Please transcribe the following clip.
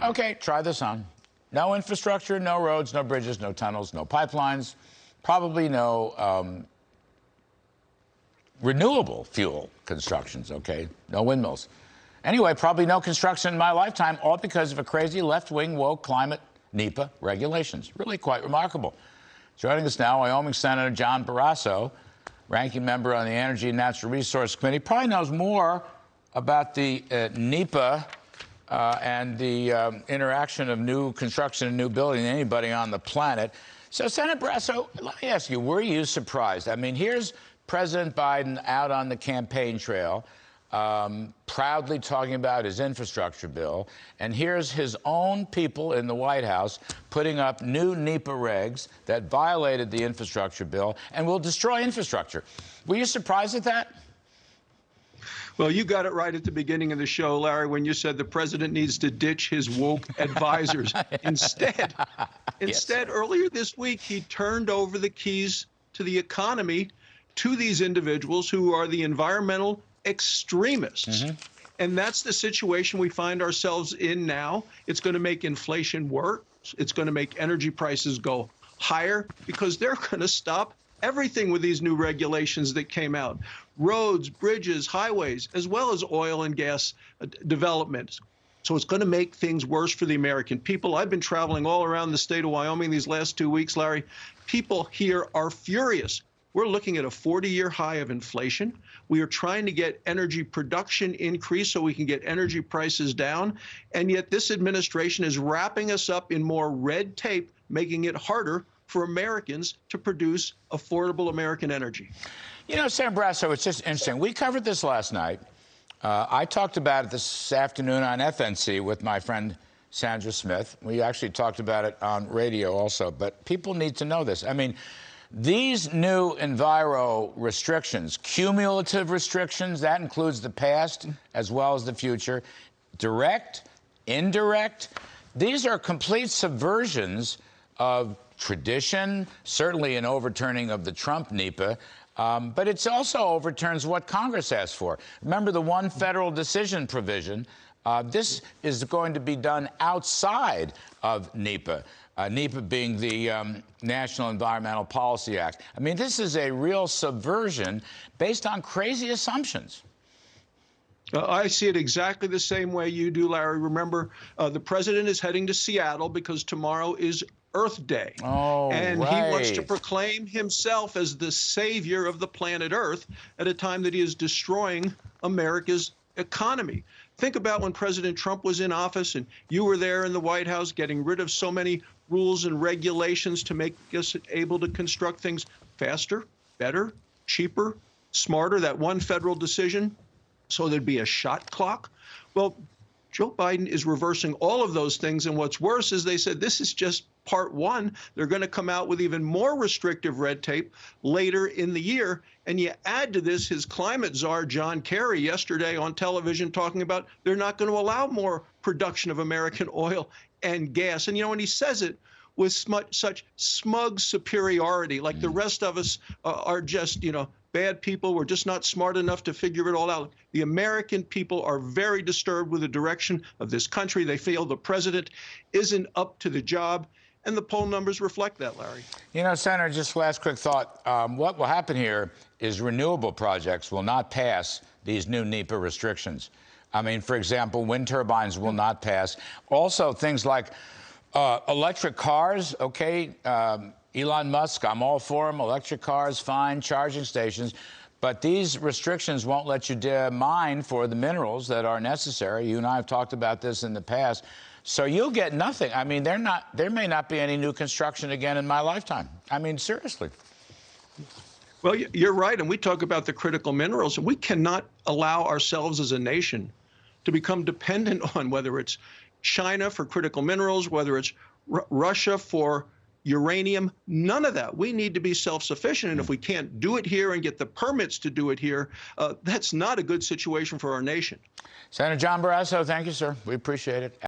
Okay, try this on. No infrastructure, no roads, no bridges, no tunnels, no pipelines, probably no renewable fuel constructions, okay? No windmills. Anyway, probably no construction in my lifetime, all because of a crazy left-wing woke climate NEPA regulations. Really quite remarkable. Joining us now, Wyoming Senator John Barrasso, ranking member on the Energy and Natural Resource Committee, probably knows more about the NEPA and the interaction of new construction and new building than anybody on the planet. So, Senator Barrasso, let me ask you, were you surprised? I mean, here's President Biden out on the campaign trail, proudly talking about his infrastructure bill, and here's his own people in the White House putting up new NEPA regs that violated the infrastructure bill and will destroy infrastructure. Were you surprised at that? Well, you got it right at the beginning of the show, Larry, when you said the president needs to ditch his woke advisors. Instead, yes, earlier this week, he turned over the keys to the economy to these individuals who are the environmental extremists. Mm-hmm. And that's the situation we find ourselves in now. It's going to make inflation worse. It's going to make energy prices go higher because they're going to stop everything with these new regulations that came out. Roads, bridges, highways, as well as oil and gas developments. So it's going to make things worse for the American people. I've been traveling all around the state of Wyoming these last 2 weeks, Larry. People here are furious. We're looking at a 40-year high of inflation. We are trying to get energy production increased so we can get energy prices down. And yet this administration is wrapping us up in more red tape, making it harder for Americans to produce affordable American energy. You know, Senator Barrasso, it's just interesting. We covered this last night. I talked about it this afternoon on FNC with my friend Sandra Smith. We actually talked about it on radio also, but people need to know this. I mean, these new enviro restrictions, cumulative restrictions, that includes the past as well as the future, direct, indirect, these are complete subversions of tradition, certainly an overturning of the Trump NEPA, but it also overturns what Congress asked for. Remember the one federal decision provision. This is going to be done outside of NEPA, NEPA being the National Environmental Policy Act. I mean, this is a real subversion based on crazy assumptions. I see it exactly the same way you do, Larry. Remember, the president is heading to Seattle because tomorrow is Earth Day. Oh, and right. He wants to proclaim himself as the savior of the planet Earth at a time that he is destroying America's economy. Think about when President Trump was in office and you were there in the White House getting rid of so many rules and regulations to make us able to construct things faster, better, cheaper, smarter, that one federal decision, so there'd be a shot clock. Well, Joe Biden is reversing all of those things. And what's worse is they said this is just part one. They're going to come out with even more restrictive red tape later in the year. And you add to this his climate czar, John Kerry, yesterday on television talking about they're not going to allow more production of American oil and gas. And, you know, when he says it with such smug superiority, like the rest of us are just, you know, bad people. We're just not smart enough to figure it all out. The American people are very disturbed with the direction of this country. They feel the president isn't up to the job. And the poll numbers reflect that, Larry. You know, Senator, just last quick thought. What will happen here is renewable projects will not pass these new NEPA restrictions. I mean, for example, wind turbines will not pass. Also, things like electric cars, okay? Elon Musk, I'm all for him. Electric cars, fine. Charging stations. But these restrictions won't let you mine for the minerals that are necessary. You and I have talked about this in the past. So you'll get nothing. I mean, there may not be any new construction again in my lifetime. I mean, seriously. Well, you're right. And we talk about the critical minerals. And we cannot allow ourselves as a nation to become dependent on whether it's China for critical minerals, whether it's Russia for uranium, none of that. We need to be self-sufficient. And if we can't do it here and get the permits to do it here, that's not a good situation for our nation. Senator John Barrasso, thank you, sir. We appreciate it.